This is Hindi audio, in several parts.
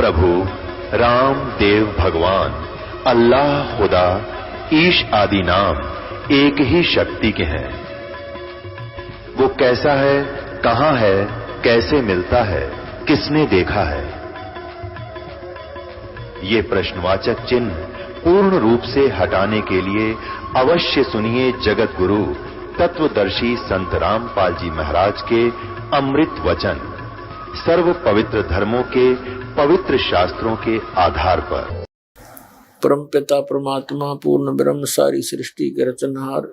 प्रभु राम देव भगवान अल्लाह खुदा ईश आदि नाम एक ही शक्ति के हैं। वो कैसा है, कहां है, कैसे मिलता है, किसने देखा है? ये प्रश्नवाचक चिन्ह पूर्ण रूप से हटाने के लिए अवश्य सुनिए जगत गुरु तत्वदर्शी संत रामपाल जी महाराज के अमृत वचन, सर्व पवित्र धर्मों के पवित्र शास्त्रों के आधार पर। परमपिता परमात्मा पूर्ण ब्रह्म सारी सृष्टि के रचनहार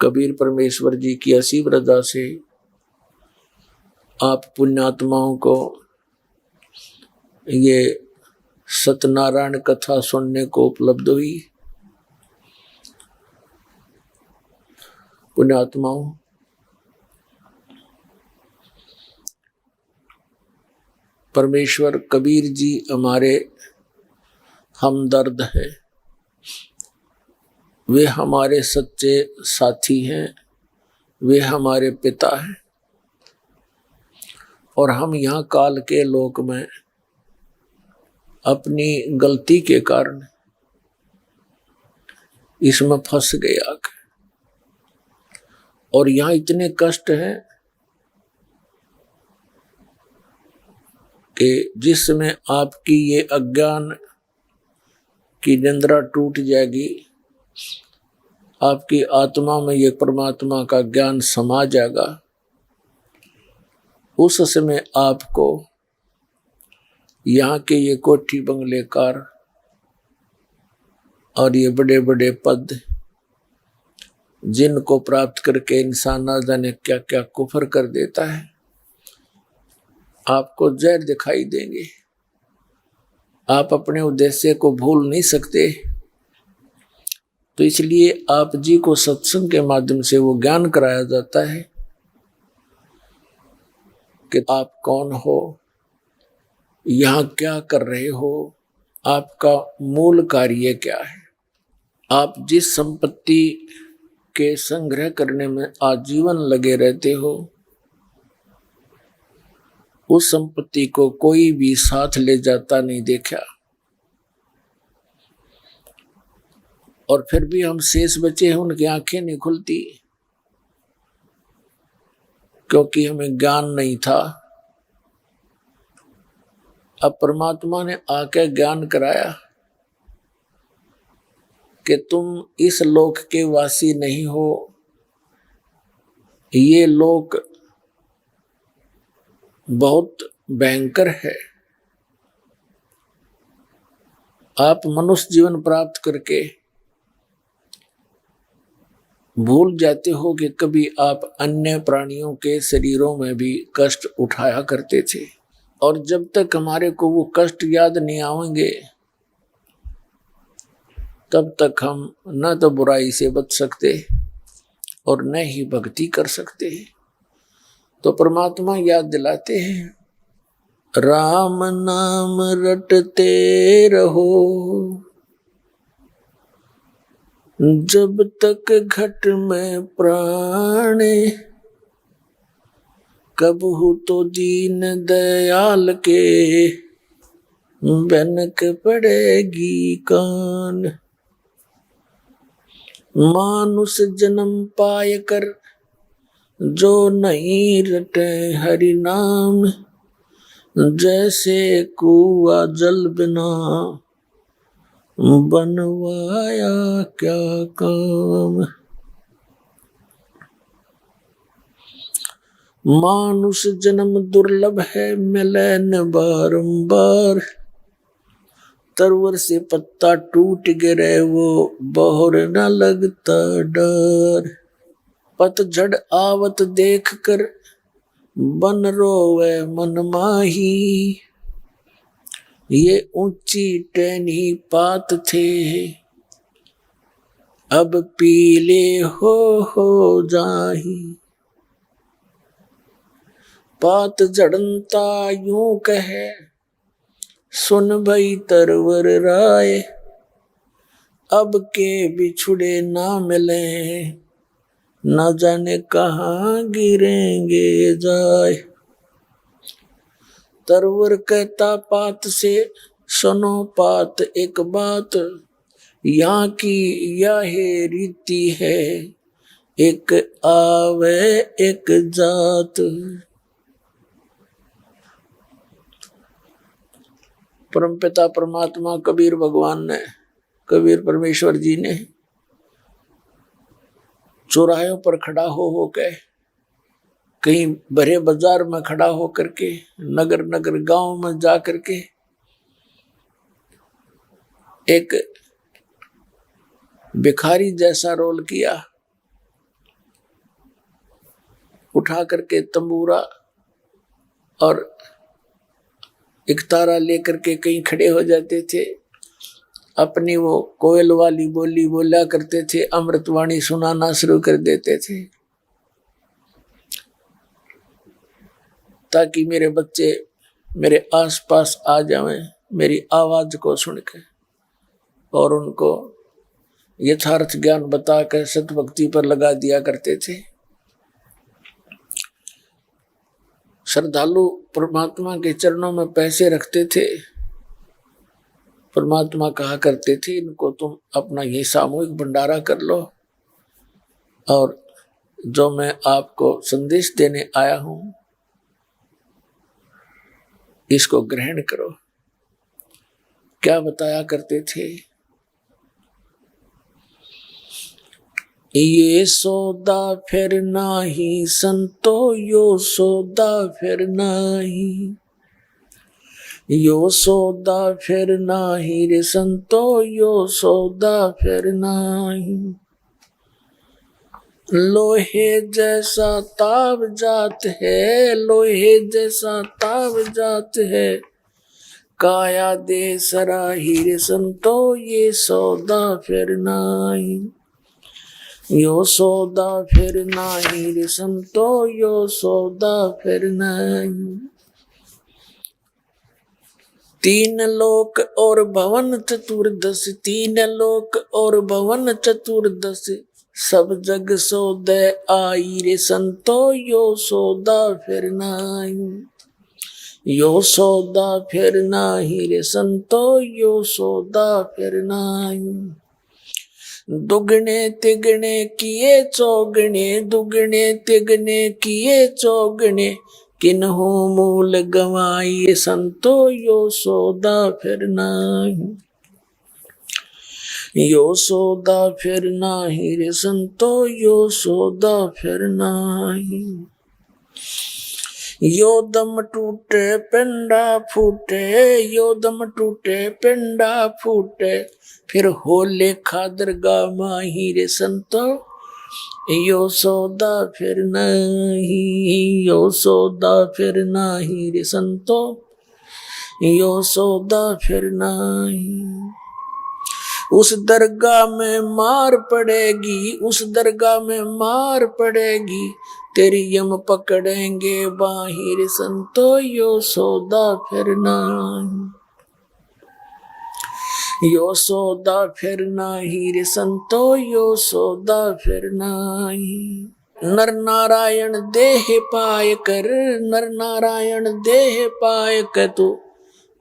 कबीर परमेश्वर जी की असीम रजा से आप पुण्यात्माओं को ये सत्यनारायण कथा सुनने को उपलब्ध हुई। पुण्यात्माओं, परमेश्वर कबीर जी हमारे हमदर्द हैं, वे हमारे सच्चे साथी हैं, वे हमारे पिता हैं। और हम यहाँ काल के लोक में अपनी गलती के कारण इसमें फंस गए आके, और यहाँ इतने कष्ट हैं कि जिसमें आपकी ये अज्ञान की निंद्रा टूट जाएगी, आपकी आत्मा में ये परमात्मा का ज्ञान समा जाएगा। उस समय आपको यहाँ के ये कोठी बंगलेकार और ये बड़े बड़े पद जिनको प्राप्त करके इंसान ना जाने क्या क्या कुफर कर देता है, आपको जहर दिखाई देंगे। आप अपने उद्देश्य को भूल नहीं सकते, तो इसलिए आप जी को सत्संग के माध्यम से वो ज्ञान कराया जाता है कि आप कौन हो, यहाँ क्या कर रहे हो, आपका मूल कार्य क्या है। आप जिस संपत्ति के संग्रह करने में आजीवन लगे रहते हो, उस संपत्ति को कोई भी साथ ले जाता नहीं देखा, और फिर भी हम शेष बचे हैं, उनकी आंखें नहीं खुलती क्योंकि हमें ज्ञान नहीं था। अब परमात्मा ने आके ज्ञान कराया कि तुम इस लोक के वासी नहीं हो, ये लोक बहुत भयंकर है। आप मनुष्य जीवन प्राप्त करके भूल जाते हो कि कभी आप अन्य प्राणियों के शरीरों में भी कष्ट उठाया करते थे, और जब तक हमारे को वो कष्ट याद नहीं आएंगे तब तक हम न तो बुराई से बच सकते और न ही भक्ति कर सकते। तो परमात्मा याद दिलाते हैं, राम नाम रटते रहो जब तक घट में प्राण, कबहू तो दीन दयाल के बनक पड़ेगी कान। मानुष जन्म पाए कर जो नहीं रटे हरि नाम, जैसे कुआ जल बिना बनवाया क्या काम। मानुष जन्म दुर्लभ है मिले न बारंबार, तरवर से पत्ता टूट गिरे वो बहुर न लगता डर। पतझड़ आवत देख कर बन रोवे मन माही, ये ऊंची टहनी पात थे अब पीले हो जाही। पात झड़नता यूं कहे सुन भई तरवर राय, अब के बिछुड़े ना मिले न जाने कहाँ गिरेंगे जाए। तरवर कहता पात से, सुनो पात एक बात, यहाँ की यह रीति है, एक आवे एक जात। परमपिता परमात्मा कबीर भगवान ने, कबीर परमेश्वर जी ने चौराहों पर खड़ा हो के, कहीं भरे बाजार में खड़ा हो करके, नगर नगर गांव में जा करके एक भिखारी जैसा रोल किया, उठा करके तंबूरा और एक तारा लेकर के कहीं खड़े हो जाते थे, अपनी वो कोयल वाली बोली बोला करते थे, अमृतवाणी सुनाना शुरू कर देते थे, ताकि मेरे बच्चे मेरे आसपास आ जाएं, मेरी आवाज को सुन के, और उनको यथार्थ ज्ञान बताकर सतभक्ति पर लगा दिया करते थे। श्रद्धालु परमात्मा के चरणों में पैसे रखते थे, परमात्मा कहा करते थे इनको तुम अपना ये सामूहिक भंडारा कर लो, और जो मैं आपको संदेश देने आया हूं इसको ग्रहण करो। क्या बताया करते थे? ये सौदा फिर नाही संतो, यो सौदा फिर नाही, यो सौदा फिर नाही रे संतो, यो सौदा फिर नाही। लोहे जैसा ताव जात है, लोहे जैसा ताव जात है, काया दे सराही रे संतो, ये सौदा फिर नाही, यो सौदा फिर नाही रे संतो, यो सौदा फिर नाही। तीन लोक और भवन चतुर्दश, तीन लोक और भवन चतुर्दश, सब जग सौदे आई रे संतो, यो सौदा फिर नाही, यो सौदा फिर नाही रे संतो, यो सौदा फिर नाही। दुगने तिगने किए चौगने, दुगने तिगने किए चौगने, किन्हू मूल गवाई संतो, यो सौदा फिर नाही, यो सौदा फिर नाही रे संतो, यो सौदा फिर नाही। यो दम टूटे पिंडा फूटे, यो दम टूटे पिंडा फूटे, फिर हो लेखा दरगाह माही रे संतो, यो सौदा फिर नहीं, यो सौदा फिर नहीं रे संतो, यो सौदा फिर नहीं। उस दरगाह में मार पड़ेगी, उस दरगाह में मार पड़ेगी, तेरी यम पकड़ेंगे बाहिर संतो, यो सौदा फिर नहीं, यो सौदा फिर नाही रे संतो, यो सौदा फिर नाही। नर नारायण देह पाय कर, नर नारायण देह पाय कर, तू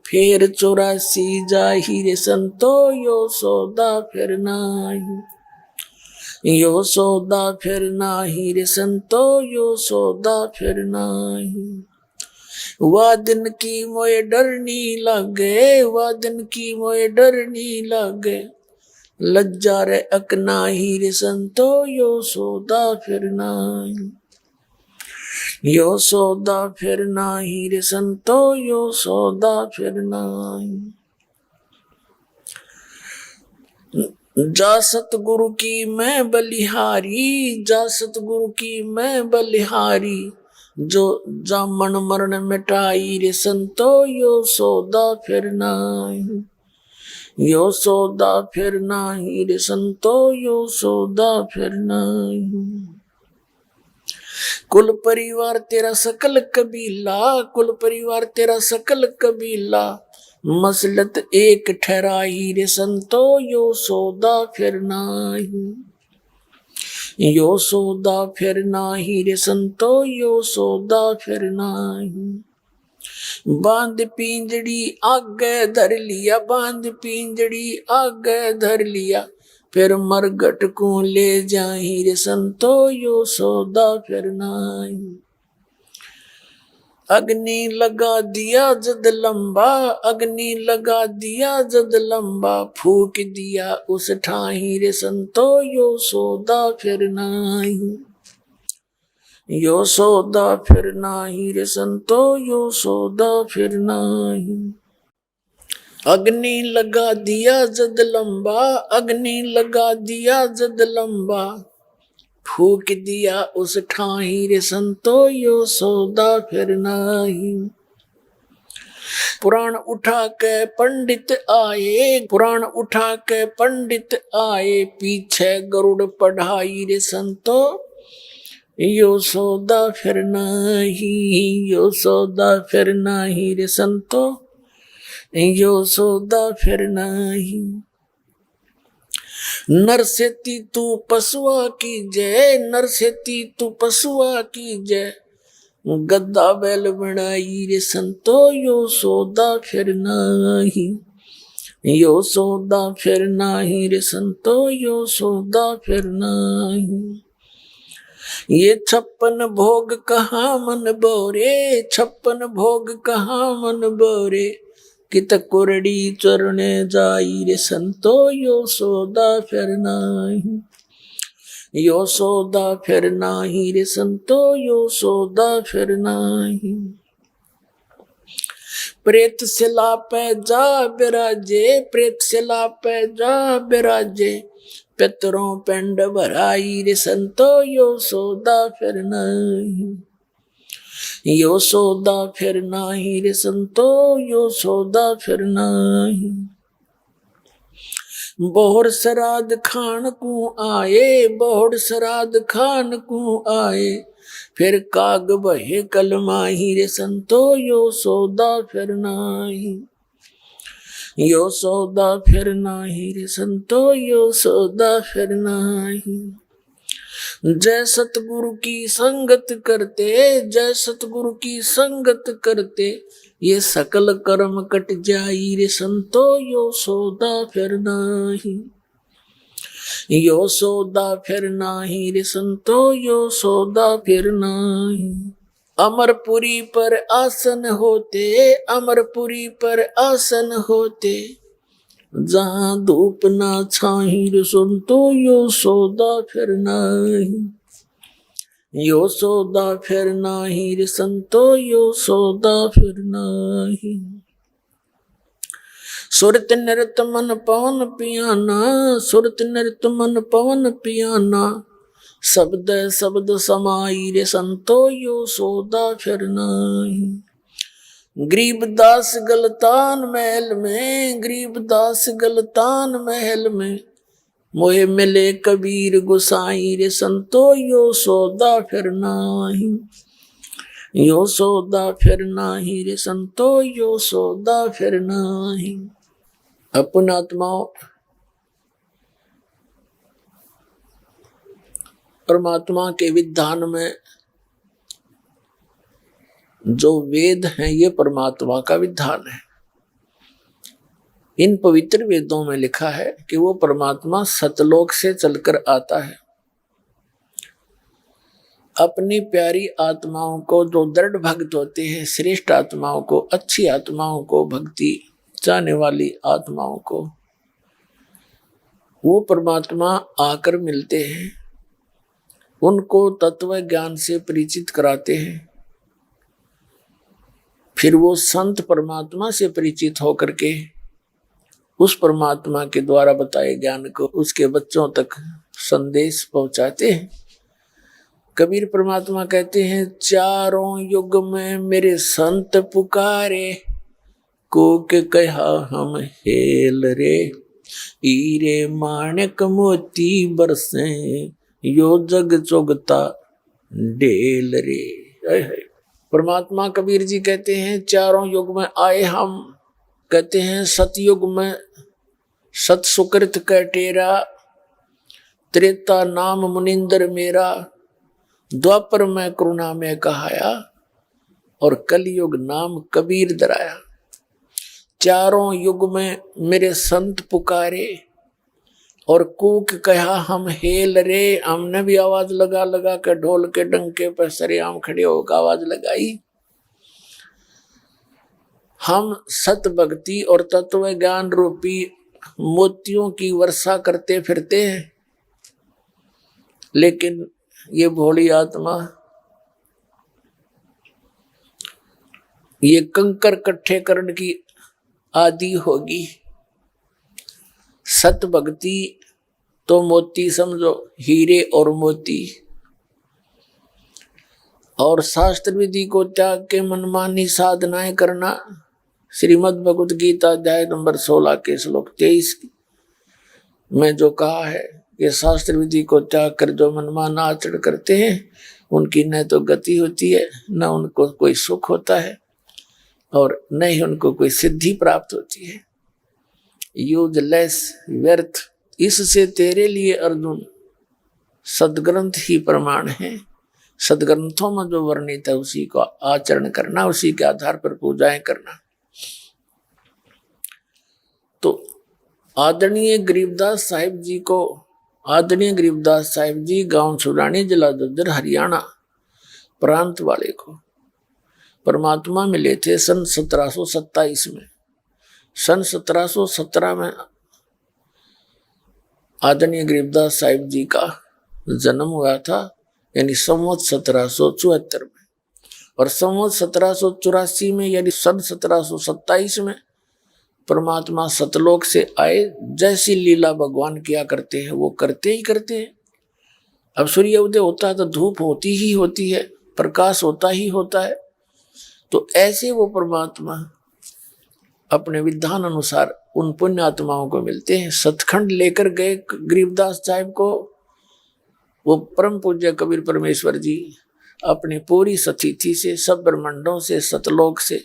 फिर 84 जाही रे संतो, यो सौदा फिर नाही, यो सौदा फिर नाही रे संतो, यो सौदा फिर नाही। वह दिन की मोए डरनी लागे, वह दिन की मोए डरनी लागे, लज्जा रे अकनाही रे संतो, यो सौदा फिर नाही, यो सौदा फिर नाही रे संतो, यो सौदा फिर नाही। जा सतगुरु की मैं बलिहारी, जा सतगुरु की मैं बलिहारी, जो जामन मरण मिटाई रे संतो, यो सौदा फिर नाही, यो सौदा फिर नाही रे संतो, यो सौदा फिर नाही। कुल परिवार तेरा सकल कबीला, कुल परिवार तेरा सकल कबीला, मसलत एक ठहराई रे संतो, यो सौदा फिर नाही, यो सौदा फिर नाही रे संतो, यो सौदा फिर नाही। बांध पिंजड़ी आगे धर लिया, बांध पिंजड़ी आगे धर लिया, फिर मरगट को ले जाही रे संतो यो सौदा फिर नाही। अग्नि लगा दिया जद लंबा, अग्नि लगा दिया जद लंबा, फूक दिया उस ठाही रे संतो यो सौदा फिर नाही। यो सौदा फिर नाही रे संतो यो सौदा फिर नाही। अग्नि लगा दिया जद लंबा, अग्नि लगा दिया जद लंबा, फूक दिया उस ठाही रे संतो यो सौदा फिर नाही। पुराण उठा के पंडित आए, पुराण उठा के पंडित आए, पीछे गरुड़ पढ़ाई रे संतो यो सौदा फिर नाही। यो सौदा फिर नाही रे संतो यो सौदा फिर नाही। नरसेती तू पशुआ की जय, नरसेती तू पशुआ की जय, गद्दा बैल बनाई रे संतो यो सौदा फिर नाही। यो सौदा फिर नाही रे संतो यो सौदा फिर नाही। ये 56 भोग कहाँ मन बोरे, 56 भोग कहाँ मन बोरे, कित कुरड़ी चरणे जाई रे संतो यो सौदा फिर नाही। यो सौदा फिर नाही रे संतो यो सौदा फिर नाही। प्रेत शिला पे जा बिराजे, प्रेत शिला पे जा बिराजे, पितरों पिंड भराई रे संतो यो सौदा फिर नाही। यो सौदा फिर नाही रे संतो यो सौदा फिर नाही। बोहर श्राद्ध खान को आए, बोहर श्राद्ध खान को आए, फिर काग बहे कलमाही रे संतो यो सौदा फिर नाही। यो सौदा फिर नाही रे संतो यो सौदा फिर नाही। जय सतगुरु की संगत करते, जय सतगुरु की संगत करते, ये सकल कर्म कट जाई रे संतो यो सौदा फिर नाही। यो सौदा फिर नाही रे संतो यो सौदा फिर नाही। अमरपुरी पर आसन होते, अमरपुरी पर आसन होते, जहाँ धूप ना छाही रे संतो यो सौदा फिर नाही। यो सौदा फिर नाही रे संतो यो सौदा फिर नाही। सुरत नृत मन पवन पियाना, सुरत नृत मन पवन पियाना, शब्द शब्द समाई रे संतो यो सौदा फिर नाही। गरीबदास गलतान महल में, गरीबदास गलतान महल में, मोहे मिले कबीर गोसाई रे संतो यो सौदा फिर नाही। यो सौदा फिर नाही रे संतो यो सौदा फिर नाही। अपन आत्माओं परमात्मा के विधान में जो वेद हैं ये परमात्मा का विधान है। इन पवित्र वेदों में लिखा है कि वो परमात्मा सतलोक से चलकर आता है। अपनी प्यारी आत्माओं को, जो दृढ़ भक्त होते हैं, श्रेष्ठ आत्माओं को, अच्छी आत्माओं को, भक्ति चाहने वाली आत्माओं को, वो परमात्मा आकर मिलते हैं, उनको तत्व ज्ञान से परिचित कराते हैं। फिर वो संत परमात्मा से परिचित होकर के उस परमात्मा के द्वारा बताए ज्ञान को उसके बच्चों तक संदेश पहुंचाते हैं। कबीर परमात्मा कहते हैं, चारों युग में मेरे संत पुकारे, को के कहा हम हेल रे, हीरे माणिक मोती बरसे, यो जग चुगता ढेल रे। परमात्मा कबीर जी कहते हैं, चारों युग में आए हम। कहते हैं, सतयुग में सत सुकृत का टेरा, त्रेता नाम मुनिंदर मेरा, द्वापर में करुणा में कहाया, और कलयुग नाम कबीर दराया। चारों युग में मेरे संत पुकारे और कूक कहा हम हेल रे। हमने भी आवाज लगा लगा के ढोल के डंके पर सरेआम खड़े होकर आवाज लगाई। हम सत भक्ति और तत्व ज्ञान रूपी मोतियों की वर्षा करते फिरते हैं, लेकिन ये भोली आत्मा ये कंकर इकट्ठे करने की आदि होगी। सत भक्ति तो मोती समझो, हीरे और मोती, और शास्त्र विधि को त्याग के मनमानी साधनाएं करना। श्रीमद् भगवद गीता अध्याय नंबर 16 के श्लोक 23 में जो कहा है कि शास्त्र विधि को त्याग कर जो मनमाना आचरण करते हैं उनकी न तो गति होती है, न उनको कोई सुख होता है, और न ही उनको कोई सिद्धि प्राप्त होती है। यूजलेस, व्यर्थ। इससे तेरे लिए अर्जुन सदग्रंथ ही प्रमाण है। सदग्रंथों में जो वर्णित है उसी को आचरण करना, उसी के आधार पर पूजाएं करना। तो आदरणीय गरीबदास साहिब जी गांव छुरानी, जिला झज्जर, हरियाणा प्रांत वाले को परमात्मा मिले थे सन 1727 में। सन 1717 में आदरणीय गरीबदास साहिब जी का जन्म हुआ था, यानी संवत 1774 में। और संवत 1784 में यानी सन 1727 में परमात्मा सतलोक से आए। जैसी लीला भगवान किया करते हैं वो करते ही करते हैं। अब सूर्य उदय होता है तो धूप होती ही होती है, प्रकाश होता ही होता है। तो ऐसे वो परमात्मा अपने विधान अनुसार उन पुण्य आत्माओं को मिलते हैं। सतखंड लेकर गए गरीबदास साहिब को वो परम पूज्य कबीर परमेश्वर जी अपनी पूरी सतिथि से, सब ब्रह्मांडों से, सतलोक से,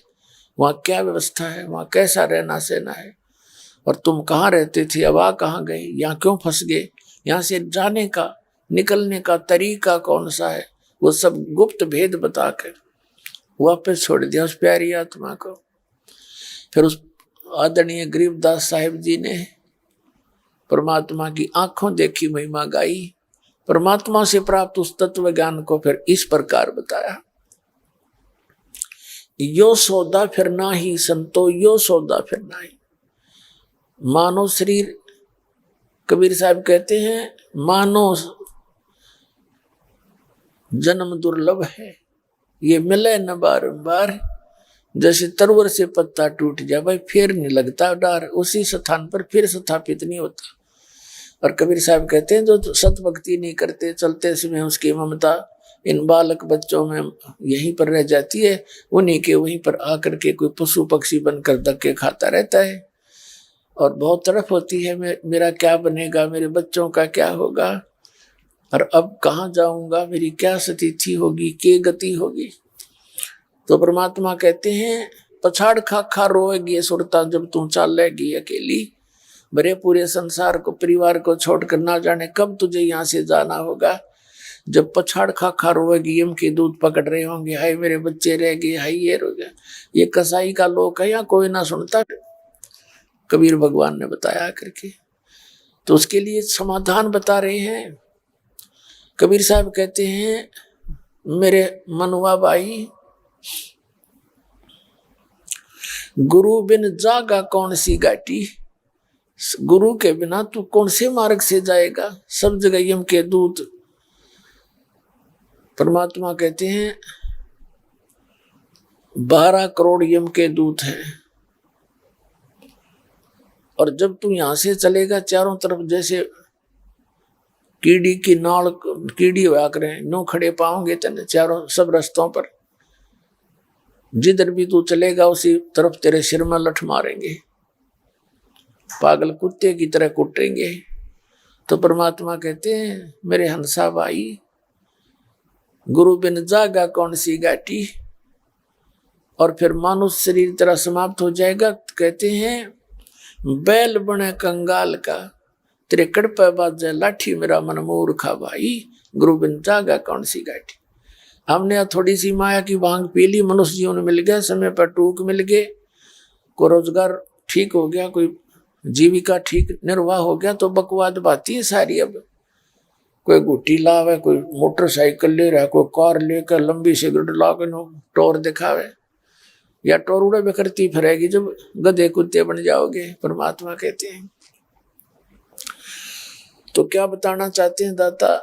वहाँ क्या व्यवस्था है, वहाँ कैसा रहना सहना है, और तुम कहाँ रहते थे, अब आ कहाँ गए, यहाँ क्यों फंस गए, यहाँ से जाने का निकलने का तरीका कौन सा है, वो सब गुप्त भेद बताकर वापस छोड़ दिया उस प्यारी आत्मा को। फिर उस आदरणीय गरीबदास साहिब जी ने परमात्मा की आंखों देखी महिमा गाई। परमात्मा से प्राप्त उस तत्व ज्ञान को फिर इस प्रकार बताया। यो सौदा फिर ना ही संतो, यो सौदा फिर ना ही। मानव शरीर, कबीर साहब कहते हैं, मानव जन्म दुर्लभ है, ये मिले न बारंबार। जैसे तरवर से पत्ता टूट जाए भाई, फिर नहीं लगता डार, उसी स्थान पर फिर स्थापित नहीं होता। और कबीर साहब कहते हैं जो सत भक्ति नहीं करते, चलते समय उसकी ममता इन बालक बच्चों में यहीं पर रह जाती है, उन्हीं के वहीं पर आकर के कोई पशु पक्षी बनकर धक्के खाता रहता है। और बहुत तरफ होती है, मेरा क्या बनेगा, मेरे बच्चों का क्या होगा, और अब कहाँ जाऊंगा, मेरी क्या स्थिति होगी, क्या गति होगी। तो परमात्मा कहते हैं पछाड़ खा खा रोएगी सुरता जब तू चलेगी अकेली। बड़े पूरे संसार को, परिवार को छोड़कर ना जाने कब तुझे यहाँ से जाना होगा। जब पछाड़ खा खा रोएगी, यम के दूध पकड़ रहे होंगे, हाय मेरे बच्चे रह गए, हाय ये रो गया। ये कसाई का लोक है, यहाँ कोई ना सुनता, कबीर भगवान ने बताया करके। तो उसके लिए समाधान बता रहे हैं। कबीर साहब कहते हैं, मेरे मनुआ भाई, गुरु बिन जागा कौन सी घाटी। गुरु के बिना तू कौन से मार्ग से जाएगा, सब जगह यम के दूत। परमात्मा कहते हैं 12 करोड़ यम के दूत हैं, और जब तू यहां से चलेगा चारों तरफ जैसे कीड़ी की नाल, कीड़ी हुआ करें, नो खड़े पाओगे तेने चारों सब रास्तों पर। जिधर भी तू चलेगा उसी तरफ तेरे सिर में लठ मारेंगे, पागल कुत्ते की तरह कुटेंगे। तो परमात्मा कहते हैं मेरे हंसा भाई, गुरु बिन जागा कौन सी घाटी। और फिर मानुष शरीर तेरा समाप्त हो जाएगा। कहते हैं बैल बने कंगाल का, तेरे कड़पे बाजे लाठी, मेरा मन मूर्खा भाई, गुरु बिन जागा कौन सी घाटी। हमने थोड़ी सी माया की भांग पी ली, मनुष्य जीवन मिल गया, समय पर टूक मिल गए, कोई रोजगार ठीक हो गया, कोई जीविका ठीक निर्वाह हो गया, तो बकवाद बाती है सारी। अब कोई गुट्टी लावे, कोई मोटरसाइकिल ले रहा है, कोई कार लेकर लंबी सिगरेट लाकर टोर दिखावे, या टोरूड़ा बिखरती फिरेगी जब गधे कुत्ते बन जाओगे, परमात्मा कहते हैं। तो क्या बताना चाहते हैं दाता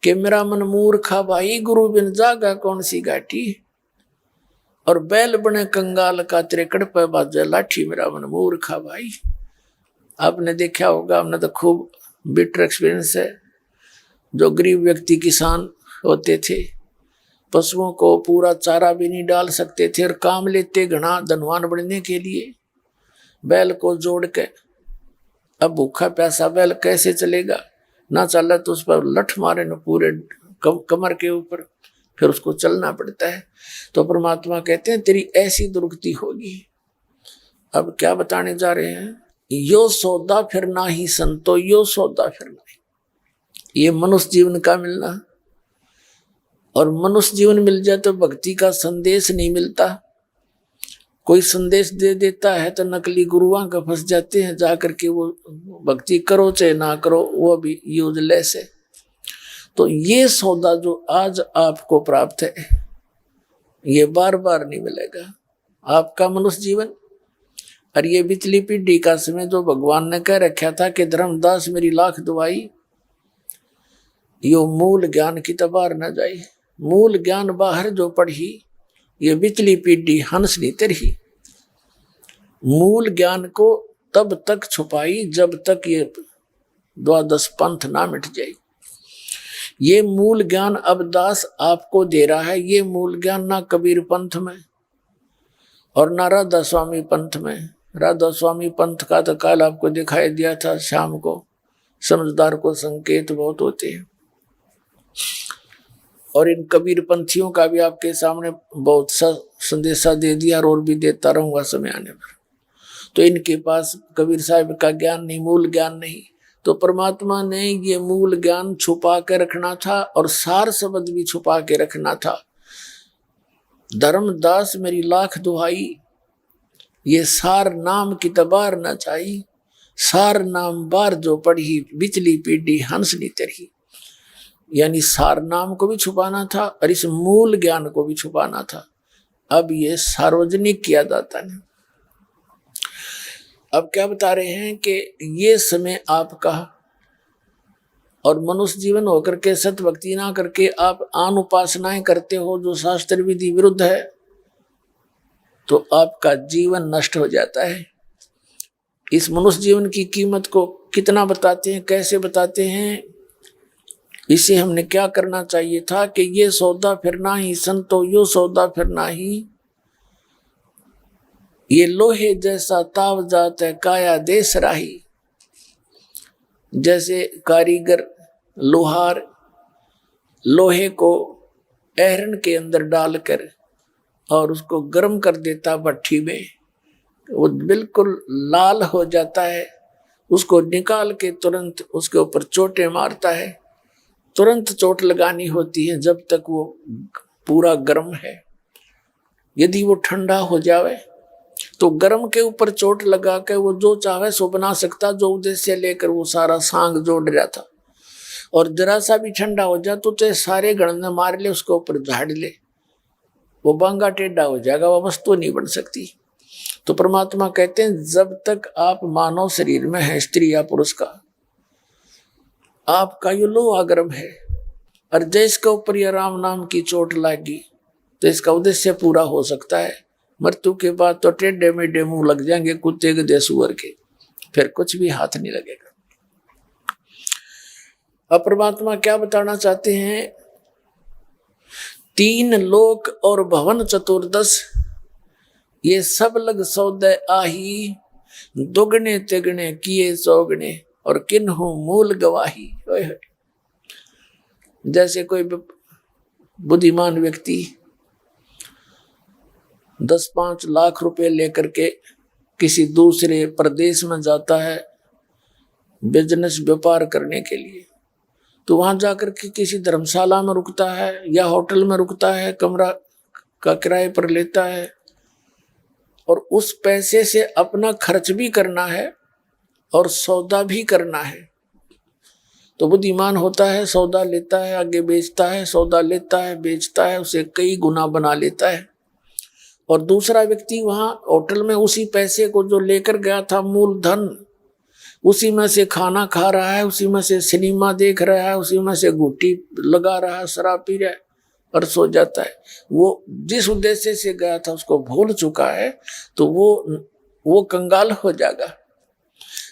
कि मेरा मन मूर्खा भाई, गुरु बिन जागा कौन सी घाटी, और बैल बने कंगाल का त्रिकड़ पे बाजे लाठी, मेरा मन मूर्खा भाई। आपने देखा होगा, हमने तो खूब बिटर एक्सपीरियंस है। जो गरीब व्यक्ति किसान होते थे, पशुओं को पूरा चारा भी नहीं डाल सकते थे और काम लेते घना धनवान बनने के लिए, बैल को जोड़ के। अब भूखा प्यासा बैल कैसे चलेगा, ना चला तो उस पर लठ मारे न पूरे कमर के ऊपर, फिर उसको चलना पड़ता है। तो परमात्मा कहते हैं तेरी ऐसी दुर्गति होगी। अब क्या बताने जा रहे हैं, यो सौदा फिर ना ही संतो, यो सौदा फिर नहीं। ये मनुष्य जीवन का मिलना, और मनुष्य जीवन मिल जाए तो भक्ति का संदेश नहीं मिलता। कोई संदेश दे देता है तो नकली गुरुओं का फंस जाते हैं, जाकर के वो भक्ति करो चाहे ना करो, वो भी यूजलेस है। तो ये सौदा जो आज आपको प्राप्त है, ये बार बार नहीं मिलेगा। आपका मनुष्य जीवन और ये बिचली पीढ़ी का समय जो भगवान ने कह रखा था कि धर्मदास मेरी लाख दुआई, यो मूल ज्ञान की तबार न जाई। मूल ज्ञान बाहर जो पढ़ी, ये बिचली पीढ़ी हंस नहीं तरही। मूल ज्ञान को तब तक छुपाई जब तक ये द्वादश पंथ ना मिट जाए। ये मूल ज्ञान अब दास आपको दे रहा है। ये मूल ज्ञान ना कबीर पंथ में और ना राधा स्वामी पंथ में। राधा स्वामी पंथ का तो काल आपको दिखाई दिया था शाम को, समझदार को संकेत बहुत होते हैं, और इन कबीर पंथियों का भी आपके सामने बहुत सा संदेशा दे दिया और भी देता रहूंगा समय आने पर। तो इनके पास कबीर साहब का ज्ञान नहीं, मूल ज्ञान नहीं। तो परमात्मा ने ये मूल ज्ञान छुपा के रखना था और सार शब्द भी छुपा के रखना था। धर्मदास मेरी लाख दुहाई, ये सार नाम की तबार न चाहिए। सार नाम बार जो पढ़ी, बिचली पीढ़ी हंस नी तरही। यानी सार नाम को भी छुपाना था और इस मूल ज्ञान को भी छुपाना था। अब ये सार्वजनिक किया जाता है। अब क्या बता रहे हैं कि ये समय आपका, और मनुष्य जीवन होकर के सत भक्ति ना करके आप आन उपासनाएं करते हो जो शास्त्र विधि विरुद्ध है, तो आपका जीवन नष्ट हो जाता है। इस मनुष्य जीवन की कीमत को कितना बताते हैं, कैसे बताते हैं, इसे हमने क्या करना चाहिए था कि ये सौदा फिर ना ही संतो, यो सौदा फिर ना ही। ये लोहे जैसा ताव जात है काया देश राही। जैसे कारीगर लोहार लोहे को ऐरन के अंदर डालकर और उसको गर्म कर देता भट्ठी में, वो बिल्कुल लाल हो जाता है। उसको निकाल के तुरंत उसके ऊपर चोटें मारता है। तुरंत चोट लगानी होती है जब तक वो पूरा गर्म है। यदि वो ठंडा हो जावे तो गर्म के ऊपर चोट लगा के वो जो चाहे सो बना सकता, जो उद्देश्य लेकर वो सारा सांग जोड़ रहा था। और जरा सा भी ठंडा हो जाए तो चाहे सारे गण ने मार ले, उसके ऊपर झाड़ ले, वो बांगा टेढ़ा हो जाएगा, वो वस्तु नहीं बन सकती। तो परमात्मा कहते हैं जब तक आप मानव शरीर में है, स्त्री या पुरुष का, आपका यो लोहा गर्म है, और जिसके ऊपर ये राम नाम की चोट लगी तो इसका उद्देश्य पूरा हो सकता है। मृत्यु के बाद तो टेढ़े मेढ़े मुंह लग जाएंगे कुत्ते के सुअर के, फिर कुछ भी हाथ नहीं लगेगा। अब परमात्मा क्या बताना चाहते हैं, तीन लोक और भवन चतुर्दश, ये सब लग सौदे आही, दुगने तिगने किए चौगने, और किन्हु मूल गवाही। जैसे कोई बुद्धिमान व्यक्ति 10-5 लाख रुपए लेकर के किसी दूसरे प्रदेश में जाता है बिजनेस व्यापार करने के लिए, तो वहां जाकर के किसी धर्मशाला में रुकता है या होटल में रुकता है, कमरा का किराए पर लेता है, और उस पैसे से अपना खर्च भी करना है और सौदा भी करना है। तो बुद्धिमान होता है, सौदा लेता है, आगे बेचता है, सौदा लेता है, बेचता है, उसे कई गुना बना लेता है। और दूसरा व्यक्ति वहां होटल में उसी पैसे को जो लेकर गया था मूलधन, उसी में से खाना खा रहा है, उसी में से सिनेमा देख रहा है, उसी में से घूटी लगा रहा है, शराब पी रहा है और सो जाता है। वो जिस उद्देश्य से गया था उसको भूल चुका है, तो वो कंगाल हो जाएगा।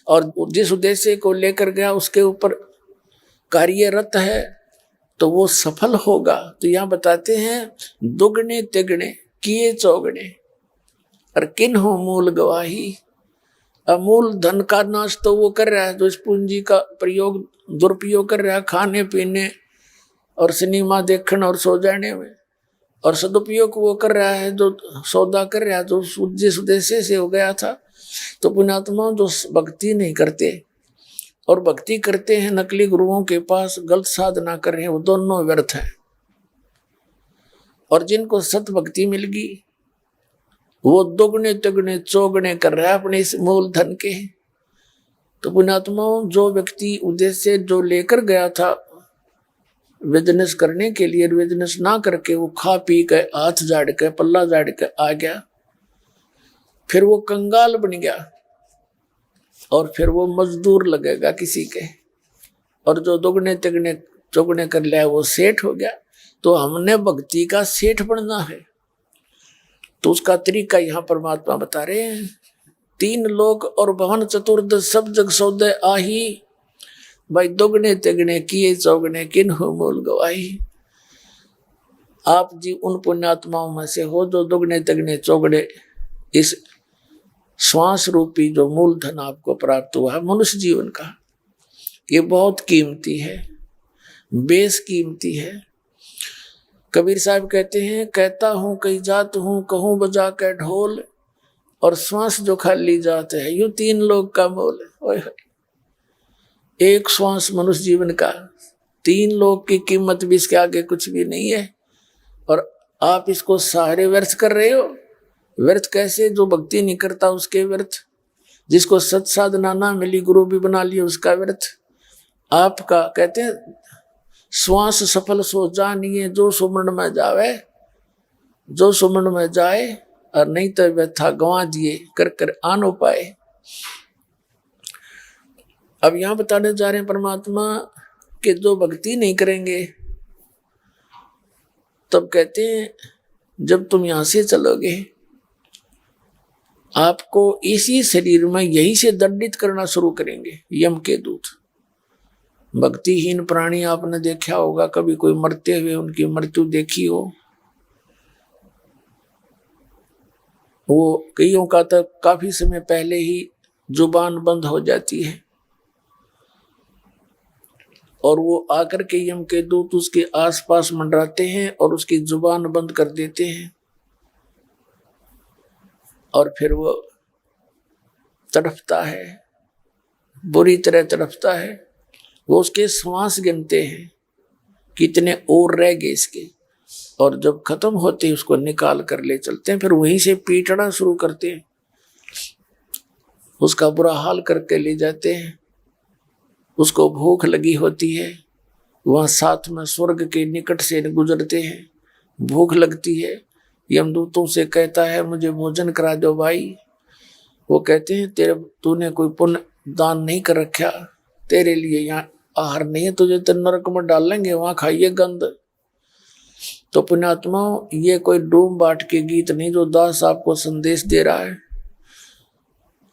और जिस उद्देश्य को लेकर गया उसके ऊपर कार्यरत है तो वो सफल होगा। तो यहाँ बताते हैं दुगने तिगने किए चौगने और किन हो मूल गवाही। अमूल धन का नाश तो वो कर रहा है जो इस पूंजी का प्रयोग दुरुपयोग कर रहा है खाने पीने और सिनेमा देखने और सो जाने में, और सदुपयोग वो कर रहा है जो सौदा कर रहा है जो जिस उद्देश्य से हो गया था। तो पुण्यात्मा जो भक्ति नहीं करते और भक्ति करते हैं नकली गुरुओं के पास, गलत साधना कर रहे हैं, वो दोनों व्यर्थ हैं। और जिनको सत भक्ति मिल गई वो दुगने तिगने चौगने कर रहा है अपने इस मूल धन के। तो पुण्यात्माओं जो व्यक्ति उद्देश्य जो लेकर गया था बिजनेस करने के लिए, बिजनेस ना करके वो खा पी के हाथ झाड़ के पल्ला झाड़ के आ गया, फिर वो कंगाल बन गया और फिर वो मजदूर लगेगा किसी के। और जो दुगने तिगने चौगने कर लिया वो सेठ हो गया। तो हमने भक्ति का सेठ बनना है, तो उसका तरीका यहाँ परमात्मा बता रहे हैं। तीन लोक और भवन चतुर्दश सब जग सौदे आही, भाई दुगने तिगने किए चौगने किन हो मूल गवाही। आप जी उन पुण्यात्माओं में से हो जो दुगने तिगने चौगने इस श्वास रूपी जो मूलधन आपको प्राप्त हुआ है मनुष्य जीवन का, ये बहुत कीमती है, बेस कीमती है। कबीर साहब कहते हैं कहता हूं कई जात हूं कहूं बजा के ढोल, और श्वास जो खाली जात है यूं तीन लोग का मोल है। एक श्वास मनुष्य जीवन का, तीन लोग की कीमत भी इसके आगे कुछ भी नहीं है। और आप इसको सारे व्यर्थ कर रहे हो। व्यर्थ कैसे? जो भक्ति नहीं करता उसके व्यर्थ, जिसको सत साधना ना मिली गुरु भी बना लिया उसका व्यर्थ। आपका कहते हैं श्वास सफल सो जानिए जो सुमरण में जावे, जो सुमरण में जाए, और नहीं तो व्यथा गंवा दिए कर कर आनो पाए। अब यहां बताने जा रहे हैं परमात्मा कि जो भक्ति नहीं करेंगे, तब कहते हैं जब तुम यहां से चलोगे आपको इसी शरीर में यहीं से दंडित करना शुरू करेंगे यम के दूत। भक्तिहीन प्राणी आपने देखा होगा, कभी कोई मरते हुए उनकी मृत्यु देखी हो, वो कईयों का तो काफी समय पहले ही जुबान बंद हो जाती है और वो आकर के यम के दूत उसके आसपास मंडराते हैं और उसकी जुबान बंद कर देते हैं, और फिर वो तड़पता है, बुरी तरह तड़पता है। वो उसके श्वास गिनते हैं कितने और रह गए इसके, और जब खत्म होते उसको निकाल कर ले चलते हैं। फिर वहीं से पीटना शुरू करते हैं, उसका बुरा हाल करके ले जाते हैं। उसको भूख लगी होती है, वहां साथ में स्वर्ग के निकट से गुजरते हैं, भूख लगती है, यमदूतों से कहता है मुझे भोजन करा दो भाई। वो कहते हैं तूने कोई पुण्य दान नहीं कर रखा, तेरे लिए यहाँ आहार नहीं है, तुझे तो नरक में डालेंगे, वहां खाइए गंध। तो पुण्यात्मा ये कोई डूम बाट के गीत नहीं जो दास आपको संदेश दे रहा है।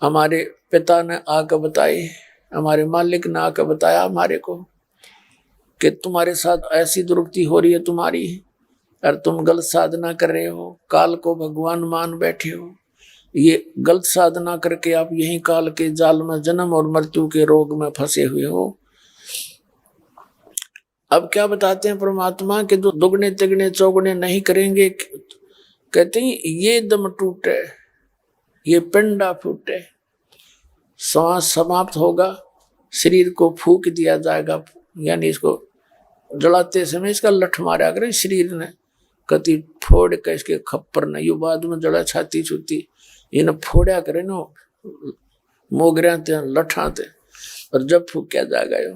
हमारे पिता ने आकर बताए, हमारे मालिक ने आकर बताया हमारे को कि तुम्हारे साथ ऐसी दुर्गति हो रही है तुम्हारी, और तुम गलत साधना कर रहे हो, काल को भगवान मान बैठे हो। ये गलत साधना करके आप यही काल के जाल में जन्म और मृत्यु के रोग में फंसे हुए हो। अब क्या बताते हैं परमात्मा के जो दुगने तिगने चौगने नहीं करेंगे, कहते हैं ये दम टूटे, ये पिंडा फूटे, श्वास समाप्त होगा, शरीर को फूक दिया जाएगा, यानी इसको जलाते समय इसका लठ मारा करें शरीर ने, कति फोड़ के इसके खप्पर न, यू बाद में जड़ा छाती छूती, इन फोड़ा करे नो मोगरिया ते लठा ते, और जब फूक्या जाएगा यो।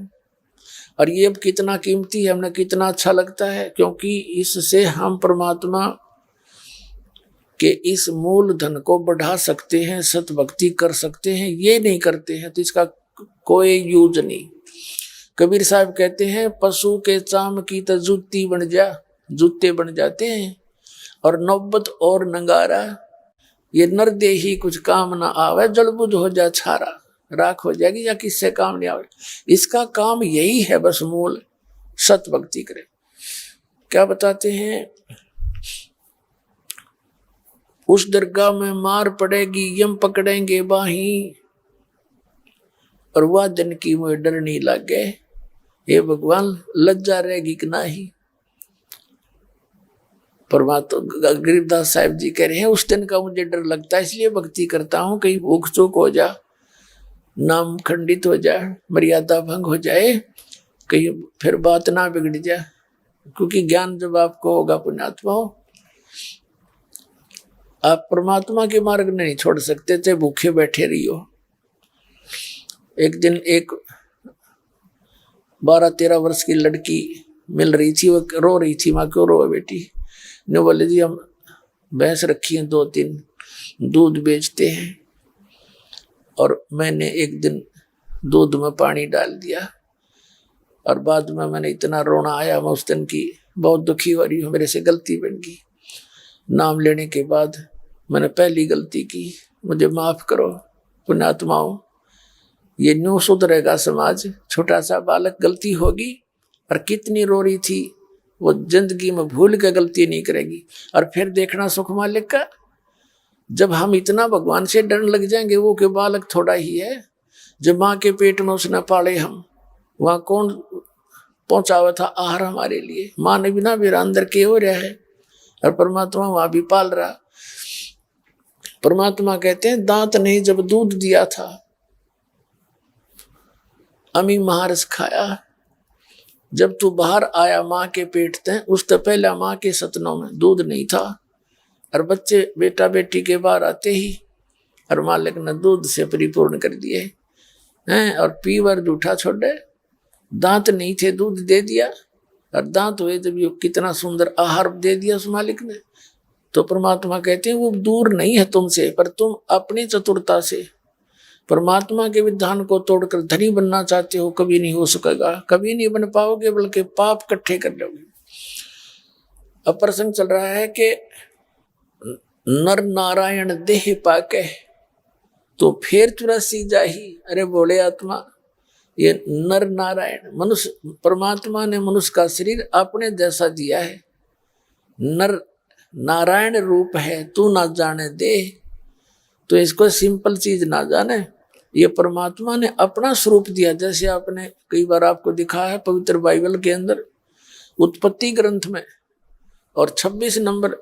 और ये अब कितना कीमती है, हमें कितना अच्छा लगता है, क्योंकि इससे हम परमात्मा के इस मूल धन को बढ़ा सकते हैं, सत भक्ति कर सकते हैं। ये नहीं करते हैं तो इसका कोई यूज नहीं। कबीर साहब कहते हैं पशु के चाम की तो जूती बन जा, जूते बन जाते हैं, और नौबत और नंगारा, ये नरदेही कुछ काम ना आवे, जड़बुझ हो जा छारा, राख हो जाएगी या किससे काम नहीं आवे। इसका काम यही है बस मूल सत भक्ति करे। क्या बताते हैं, उस दरगाह में मार पड़ेगी यम पकड़ेंगे बाही, और वह दिन की मुझे डर नहीं लगे, हे भगवान लज्जा रहेगी कि नहीं। परमात्मा गरीबदास साहिब जी कह रहे हैं उस दिन का मुझे डर लगता है, इसलिए भक्ति करता हूं, कहीं भूख चूक हो जा, नाम खंडित हो जाए, मर्यादा भंग हो जाए, कहीं फिर बात ना बिगड़ जाए, क्योंकि ज्ञान जब आपको होगा पुण्यात्मा हो, आप परमात्मा के मार्ग नहीं छोड़ सकते थे, भूखे बैठे रहियो। एक दिन एक 12-13 वर्ष की लड़की मिल रही थी, वो रो रही थी, माँ क्यों रो बेटी, ने बोले जी हम भैंस रखी हैं 2-3, दूध बेचते हैं, और मैंने एक दिन दूध में पानी डाल दिया, और बाद में मैंने इतना रोना आया, मैं उस दिन की बहुत दुखी हो रही हूँ, मेरे से गलती बन गई। नाम लेने के बाद मैंने पहली गलती की, मुझे माफ करो पुण्यात्माओं, ये न्यू सुधरेगा समाज। छोटा सा बालक गलती होगी, और कितनी रो रही थी, वो जिंदगी में भूल के गलती नहीं करेगी। और फिर देखना सुख मालिक का, जब हम इतना भगवान से डरने लग जाएंगे, वो के बालक थोड़ा ही है, जब माँ के पेट में उसने पाले हम, वहाँ कौन पहुंचावा था आहार हमारे लिए, माँ ने बिना मेरा अंदर के हो रहा है, और परमात्मा वहां भी पाल रहा। परमात्मा कहते हैं दांत ने जब दूध दिया था, अमी महारस खाया, जब तू बाहर आया माँ के पेट से, उससे पहले माँ के सतनों में दूध नहीं था, और बच्चे बेटा बेटी के बाहर आते ही और मालिक ने दूध से परिपूर्ण कर दिए हैं, और पीवर जूठा छोड़े, दांत नहीं थे दूध दे दिया, और दांत हुए जब ये कितना सुंदर आहार दे दिया उस मालिक ने। तो परमात्मा कहते हैं वो दूर नहीं है तुमसे, पर तुम अपनी चतुरता से परमात्मा के विधान को तोड़कर धनी बनना चाहते हो, कभी नहीं हो सकेगा, कभी नहीं बन पाओगे, बल्कि पाप इकट्ठे कर लोगे। अब प्रसंग चल रहा है कि नर नारायण देह पाके तो फिर 84 जाही। अरे बोले आत्मा, ये नर नारायण मनुष्य, परमात्मा ने मनुष्य का शरीर अपने जैसा दिया है, नर नारायण रूप है, तू ना जाने दे, तो इसको सिंपल चीज ना जाने, ये परमात्मा ने अपना स्वरूप दिया। जैसे आपने कई बार आपको दिखा है पवित्र बाइबल के अंदर उत्पत्ति ग्रंथ में, और 26 नंबर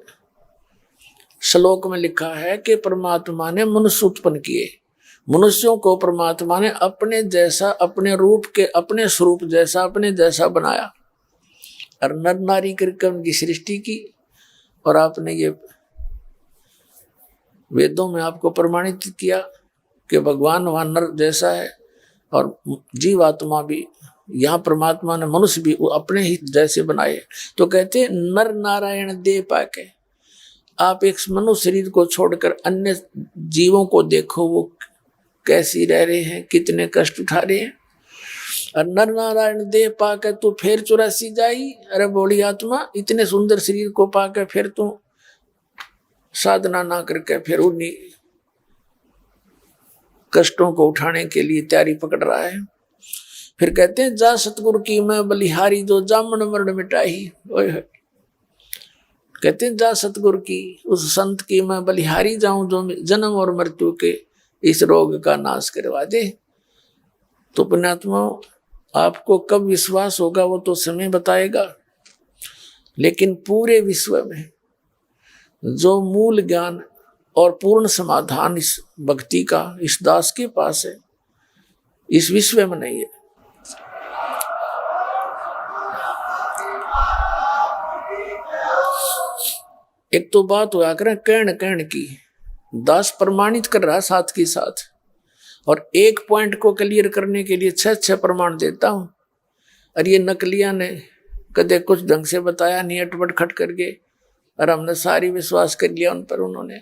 श्लोक में लिखा है कि परमात्मा ने मनुष्य उत्पन्न किए, मनुष्यों को परमात्मा ने अपने जैसा, अपने रूप के, अपने स्वरूप जैसा, अपने जैसा बनाया, और नर नारी करके उनकी सृष्टि की। और आपने ये वेदों में आपको प्रमाणित किया कि भगवान वहां नर जैसा है, और जीवात्मा भी, यहाँ परमात्मा ने मनुष्य भी अपने ही जैसे बनाए। तो कहते हैं नर नारायण दे पाके, आप एक मनुष्य शरीर को छोड़कर अन्य जीवों को देखो, वो कैसी रह रहे हैं, कितने कष्ट उठा रहे हैं, और नर नारायण दे पाके तू फिर 84 जाई। अरे बोली आत्मा, इतने सुंदर शरीर को पाके फिर तू साधना ना करके फिर उन्हीं कष्टों को उठाने के लिए तैयारी पकड़ रहा है। फिर कहते हैं जा सतगुरु की मैं बलिहारी, जो जामन मरण मिटाई। ओए कहते हैं जा सतगुरु की, उस संत की मैं बलिहारी जाऊं, जो जन्म और मृत्यु के इस रोग का नाश करवा दे। तो पुण्यात्मा, आपको कब विश्वास होगा वो तो समय बताएगा, लेकिन पूरे विश्व में जो मूल ज्ञान और पूर्ण समाधान इस भक्ति का इस दास के पास है, इस विश्व में नहीं है। एक तो बात हुआ करें कहन कहन की, दास प्रमाणित कर रहा साथ के साथ, और एक पॉइंट को क्लियर करने के लिए 6 प्रमाण देता हूं, और ये नकलिया ने कदे कुछ ढंग से बताया नहीं, अटपट खट करके, और हमने सारी विश्वास कर लिया उन पर। उन्होंने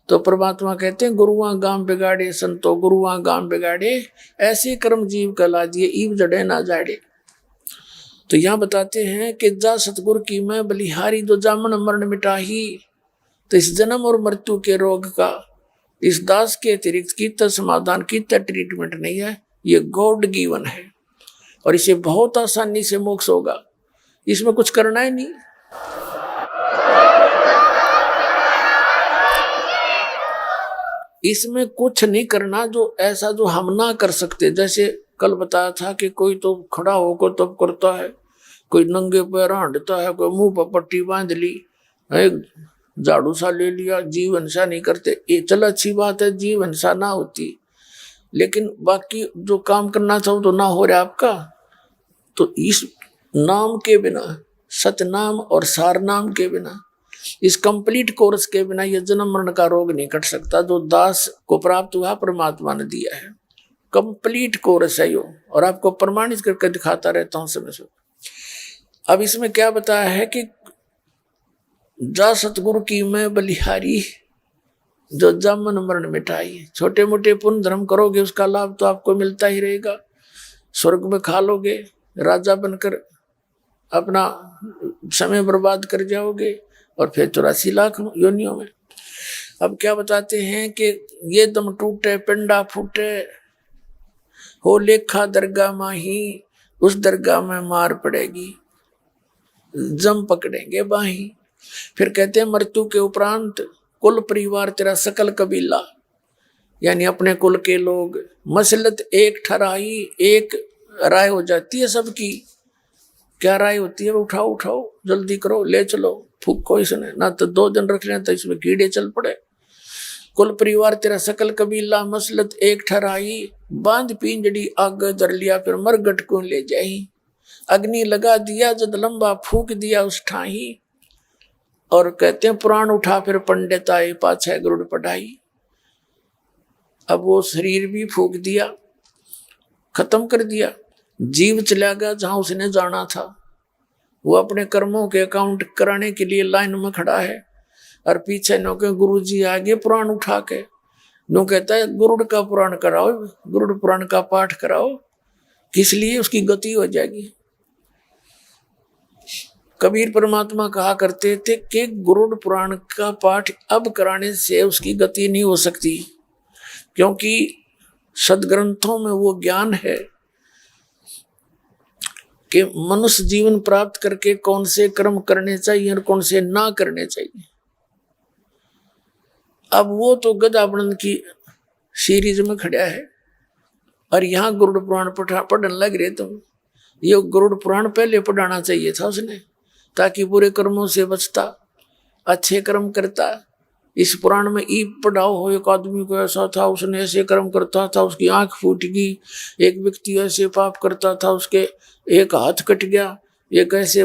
तो परमात्मा कहते हैं गुरुआ गाम बिगाड़े संतो गुरुआ गाम बिगाड़े, ऐसे कर्म जीव कला दिए ईव जड़े ना जाड़े। तो यहाँ बताते हैं कि जा सतगुरु की मैं बलिहारी दो जामन मरण मिटाही। तो इस जन्म और मृत्यु के रोग का इस दास के अतिरिक्त कितना समाधान कितना ट्रीटमेंट नहीं है, ये गॉड गिवन है, और इसे बहुत आसानी से मोक्ष होगा, इसमें कुछ करना ही नहीं। इसमें कुछ नहीं करना जो ऐसा जो हम ना कर सकते। जैसे कल बताया था कि कोई तो खड़ा होकर तब करता है, कोई नंगे पैर हांडता है, कोई मुंह पर पट्टी बांध ली, झाड़ू सा ले लिया, जीव हिंसा नहीं करते। ये चल अच्छी बात है, जीव हिंसा ना होती, लेकिन बाकी जो काम करना चाहो तो ना हो रहा आपका। तो इस नाम के बिना, सतनाम और सार नाम के बिना, इस कंप्लीट कोर्स के बिना यह जन्म मरण का रोग नहीं कट सकता जो दास को प्राप्त हुआ परमात्मा ने दिया है। कंप्लीट कोर्स है यो, और आपको प्रमाणित करके दिखाता रहता हूं समय से। अब इसमें क्या बताया है कि जा सतगुरु की मैं बलिहारी जो जन्म मरण मिटाई। छोटे मोटे पुण्य धर्म करोगे उसका लाभ तो आपको मिलता ही रहेगा, स्वर्ग में खा लोगे, राजा बनकर अपना समय बर्बाद कर जाओगे, और फिर 84 लाख योनियों में। अब क्या बताते हैं कि ये दम टूटे पिंडा फूटे हो लेखा दरगाह माही, उस दरगाह में मार पड़ेगी जम पकड़ेंगे बाही। फिर कहते हैं मृत्यु के उपरांत कुल परिवार तेरा सकल कबीला, यानी अपने कुल के लोग, मसलत एक ठराई, एक राय हो जाती है सबकी। क्या राय होती है? उठाओ उठाओ जल्दी करो, ले चलो, फूको इसने, ना तो 2 दिन रख लें तो इसमें कीड़े चल पड़े। कुल परिवार तेरा सकल कबीला, मसलत एक ठराई, बांध पिंजड़ी आग धर लिया, फिर मरगट को ले जाई। अग्नि लगा दिया जद लंबा फूक दिया उस ठाही। और कहते हैं प्राण उठा फिर पंडित आए, पाछे गरुड़ पढ़ाई। अब वो शरीर भी फूक दिया, खत्म कर दिया, जीव चला गया जहां उसने जाना था। वो अपने कर्मों के अकाउंट कराने के लिए लाइन में खड़ा है, और पीछे नो के गुरु जी आगे पुराण उठा के नो कहता है गुरुड़ का पुराण कराओ, गुरुड़ पुराण का पाठ कराओ। किस लिए? उसकी गति हो जाएगी। कबीर परमात्मा कहा करते थे कि गुरुड़ पुराण का पाठ अब कराने से उसकी गति नहीं हो सकती, क्योंकि सदग्रंथों में वो ज्ञान है कि मनुष्य जीवन प्राप्त करके कौन से कर्म करने चाहिए और कौन से ना करने चाहिए। अब वो तो गदावर्ण की सीरीज में खड़ा है, और यहाँ गरुड़ पुराण पढ़ने लग रहे तुम। ये गरुड़ पुराण पहले पढ़ाना चाहिए था उसने, ताकि बुरे कर्मों से बचता, अच्छे कर्म करता। इस पुराण में ई पढ़ाओ हो, एक आदमी को ऐसा था, उसने ऐसे कर्म करता था, उसकी आंख फूट गई। एक व्यक्ति ऐसे पाप करता था, उसके एक हाथ कट गया। एक ऐसे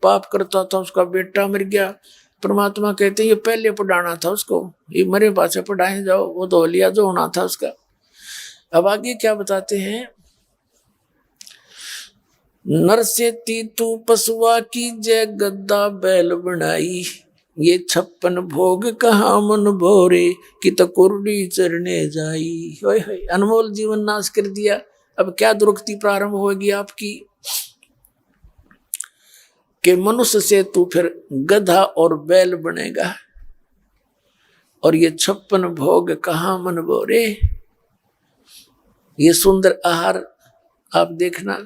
पाप करता था, उसका बेटा मर गया। परमात्मा कहते हैं ये पहले पढ़ाना था उसको, ये मरे पाछे पढ़ाए जाओ, वो तो लिया जो होना था उसका। अब आगे क्या बताते हैं, नर से तीतू पशुआ की जय गद्दा बैल बनाई। ये 56 भोग कहाँ मन भोरे कि तो कुर्डी चरने जाई। होय होय, अनमोल जीवन नाश कर दिया। अब क्या दुर्गति प्रारंभ होगी आपकी कि मनुष्य से तू फिर गधा और बैल बनेगा, और ये 56 भोग कहाँ मन भोरे। ये सुंदर आहार आप देखना,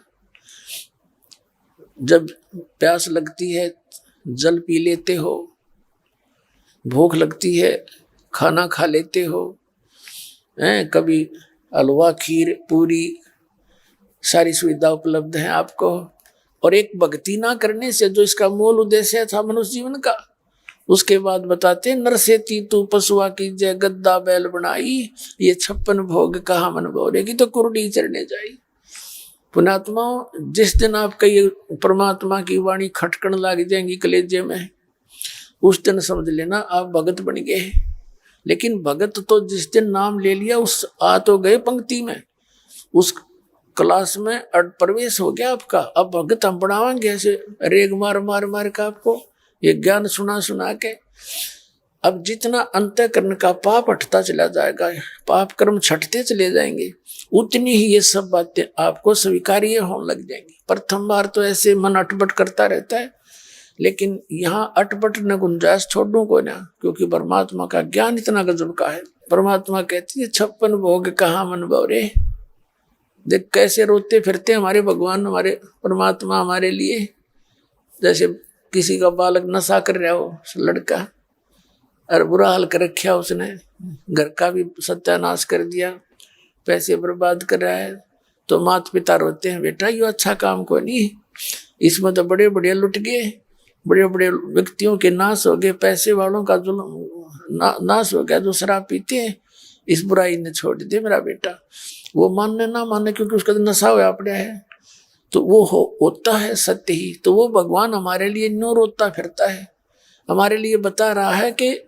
जब प्यास लगती है जल पी लेते हो, भूख लगती है खाना खा लेते हो, कभी हलवा खीर पूरी सारी सुविधा उपलब्ध है आपको। और एक भक्ति ना करने से जो इसका मूल उद्देश्य था मनुष्य जीवन का, उसके बाद बताते नर से तीतू पशुआ की जय गद्दा बैल बनाई। ये 56 भोग कहाँ मन भोरे की तो कुर्डी चरने जाई। पुण्यात्माओं, जिस दिन आपका ये परमात्मा की वाणी खटकन लग जाएंगी कलेजे में, उस दिन समझ लेना आप भगत बन गए। लेकिन भगत तो जिस दिन नाम ले लिया उस आ तो गए पंक्ति में, उस क्लास में प्रवेश हो गया आपका। अब भगत हम बढ़ावाएंगे ऐसे रेग मार मार मार का आपको ये ज्ञान सुना सुना के। अब जितना अंतःकरण का पाप हटता चला जाएगा, पाप कर्म छटते चले जाएंगे, उतनी ही ये सब बातें आपको स्वीकार्य होने लग जाएंगी। प्रथम बार तो ऐसे मन अटपट करता रहता है, लेकिन यहाँ अटपट न गुंजाइश छोड़ू को ना, क्योंकि परमात्मा का ज्ञान इतना गजब का है। परमात्मा कहती है 56 भोग कहाँ मन बौरे। देख कैसे रोते फिरते हमारे भगवान, हमारे परमात्मा हमारे लिए। जैसे किसी का बालक नशा कर रहा हो लड़का, और बुरा हाल कर रखा उसने, घर का भी सत्यानाश कर दिया, पैसे बर्बाद कर रहा है, तो माता पिता रोते हैं, बेटा ये अच्छा काम को नहीं, इसमें तो बड़े बड़े लुट गए, बड़े बड़े व्यक्तियों के नाश हो गए, पैसे वालों का जुल्म नाश हो गया जो शराब पीते हैं, इस बुराई ने छोड़ दे मेरा बेटा। वो मानने ना मानने, क्योंकि उसका तो नशा हुआ पड़ा है, तो वो होता है सत्य ही। तो वो भगवान हमारे लिए न्यों रोता फिरता है, हमारे लिए बता रहा है कि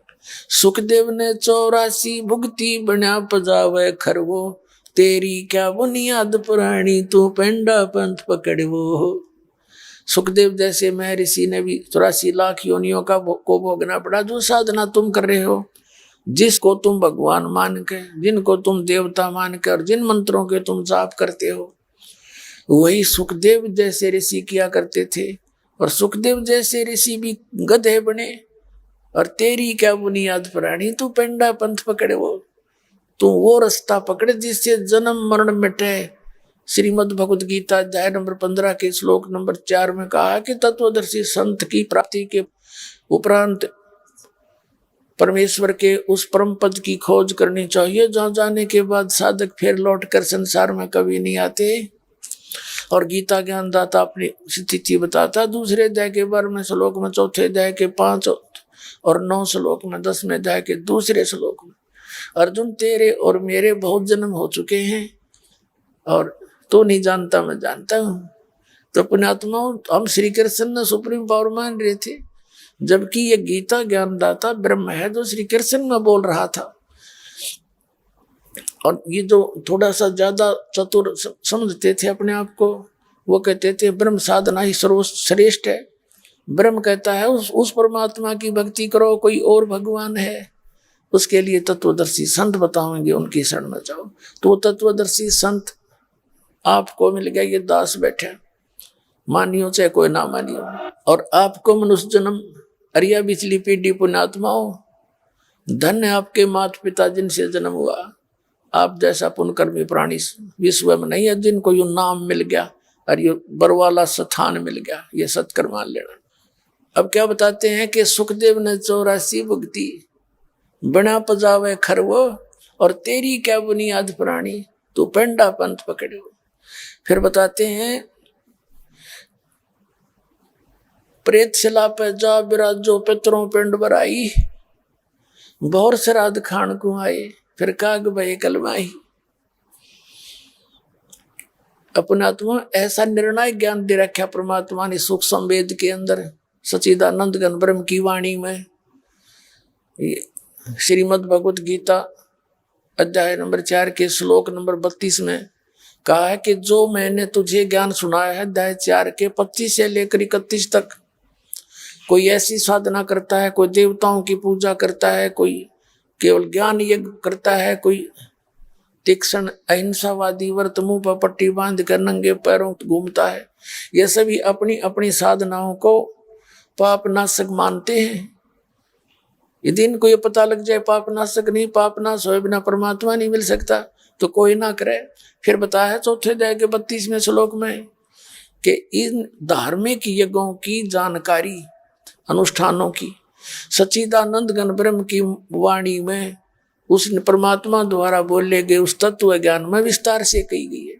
सुखदेव ने 84 भुगती बना पजावे खरवो, तेरी क्या बुनियाद पुरानी तू पेंडा पंथ पकड़वो। सुखदेव जैसे महर्षि ने भी 84 लाख योनियों का को भोगना पड़ा। जो साधना तुम कर रहे हो, जिसको तुम भगवान मान के, जिनको तुम देवता मान के, और जिन मंत्रों के तुम जाप करते हो, वही सुखदेव जैसे ऋषि किया करते थे। और सुखदेव जैसे ऋषि भी गधे बने। और तेरी क्या बुनियाद पुरानी तू पेंडा पंथ पकड़े, तू वो रास्ता पकड़े जिससे जन्म मरण मिटे। श्रीमद् भगवद गीता अध्याय नंबर 15 के श्लोक नंबर 4 में कहा कि तत्वदर्शी संत की प्राप्ति के उपरांत परमेश्वर के उस परम पद की खोज करनी चाहिए, जहाँ जाने के बाद साधक फिर लौटकर संसार में कभी नहीं आते। और गीता ज्ञानदाता अपनी स्थिति बताता दूसरे अध्याय के 12वें श्लोक में, चौथे अध्याय के 5 और 9 श्लोक में, 10वें अध्याय के दूसरे श्लोक में, अर्जुन तेरे और मेरे बहुत जन्म हो चुके हैं और तो नहीं जानता मैं जानता हूँ। तो पुण्यात्माओं, हम श्री कृष्ण ने सुप्रीम पावर मान रहे थे, जबकि ये गीता ज्ञानदाता ब्रह्म है जो श्री कृष्ण में बोल रहा था। और ये जो थोड़ा सा ज्यादा चतुर समझते थे अपने आप को, वो कहते थे ब्रह्म साधना ही सर्वश्रेष्ठ है। ब्रह्म कहता है उस परमात्मा की भक्ति करो, कोई और भगवान है उसके लिए तत्वदर्शी संत बताओगे, उनकी शरण में जाओ। तो वो तत्वदर्शी संत आपको मिल गया, ये दास बैठे, मानियो चाहे कोई ना मानियो। और आपको मनुष्य जन्म अरिया बिचली पीढ़ी पुण्यात्माओं, धन्य आपके माता पिता जिनसे जन्म हुआ। आप जैसा पुण्यकर्मी प्राणी विश्व में नहीं है जिनको यू नाम मिल गया और ये बरवाला स्थान मिल गया, ये सत्कर्म मान लेना। अब क्या बताते हैं कि सुखदेव ने 84 भुगती बना पजावे खरवो, और तेरी क्या बुनियाद पुरानी तू पेंडा पंथ पकड़ो। फिर बताते हैं प्रेत शिला पे जा बिराजो पितरों पिंड बराई, बहुर श्राद्ध खान को आए फिर काग भय कलमाई। अपने आत्मा ऐसा निर्णायक ज्ञान दे रखा परमात्मा ने सूक्ष्म वेद के अंदर सच्चिदानंद घन ब्रह्म की वाणी में। श्रीमद् भगवद गीता अध्याय नंबर 4 के श्लोक नंबर 32 में कहा है कि जो मैंने तुझे ज्ञान सुनाया है, अध्याय 4 के 25 से लेकर 31 तक, कोई ऐसी साधना करता है, कोई देवताओं की पूजा करता है, कोई केवल ज्ञान यज्ञ करता है, कोई तीक्ष्ण अहिंसावादी व्रत मुंह पर पट्टी बांध कर नंगे पैरों घूमता है, ये सभी अपनी अपनी साधनाओं को पाप नाशक मानते हैं। यदि इनको ये पता लग जाए पाप नाशक नहीं, पाप नाश होए बिना परमात्मा नहीं मिल सकता, तो कोई ना करे। फिर बताया चौथे अध्याय के 32वें श्लोक में कि इन धार्मिक यज्ञों की जानकारी, अनुष्ठानों की सच्चिदानंद घन ब्रह्म की वाणी में उस परमात्मा द्वारा बोले गए उस तत्व ज्ञान में विस्तार से कही गई है।